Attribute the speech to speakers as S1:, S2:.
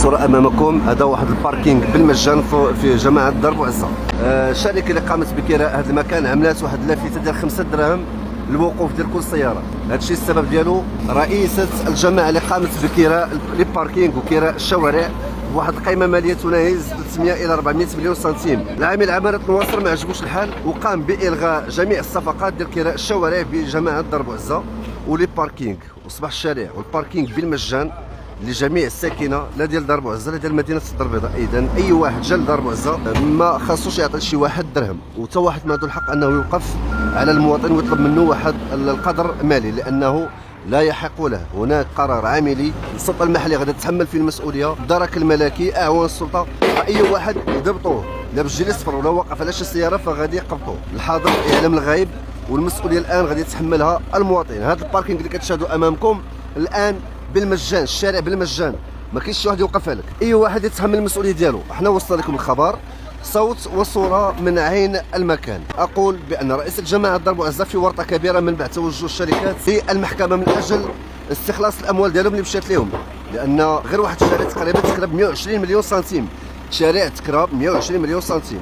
S1: الصورة أمامكم هذا واحد الباركينغ بالمجان في جماعة درب وعزة. الشركة اللي قامت بكراء هذا المكان عملات واحد اللافتة ديال 5 دراهم للوقوف ديال كل سيارة. هذا الشيء السبب ديالو رئيسة الجماعة اللي قامت بكراء لي باركينغ وكراء الشوارع بواحد القيمة مالية تناهز 300 إلى 400 مليون سنتيم. العامل عمارة نواصر ما عجبوش الحال وقام بإلغاء جميع الصفقات ديال كراء الشوارع بجماعة درب وعزة ولي باركينغ، وصبح الشارع والباركينغ بالمجان لجميع الساكنه لا ديال دار بوعزه لا ديال مدينه الدار البيضاء. اذا اي واحد جا لدار بوعزه ما خاصوش يعطي شي واحد درهم، وتا واحد ما عنده الحق انه يوقف على المواطن ويطلب منه واحد القدر مالي لانه لا يحق له. هناك قرار عاملي، السلطه المحليه غادي تتحمل فيه المسؤوليه، الدرك الملكي، اعوان السلطه، اي واحد يضبطوه لا بالجيل الصفر ولا واقف على شي سياره فغادي يقبطوه. الحاضر يعلم الغيب، والمسؤوليه الان غادي يتحملها المواطن. هذا الباركينغ اللي كتشاهدوا امامكم الان بالمجان، الشارع بالمجان، ما كاينش شي واحد يوقف لك، اي واحد يتحمل المسؤوليه ديالو. احنا وصل لكم الخبر صوت وصوره من عين المكان. اقول بان رئيس الجماعه درب وعزة في ورطه كبيره من بعد توجه الشركات في المحكمه من اجل استخلاص الاموال ديالهم اللي مشات لهم، لان غير واحد الشارع تقريبا تكرا ب 120 مليون سنتيم، شارع تكرا ب 120 مليون سنتيم.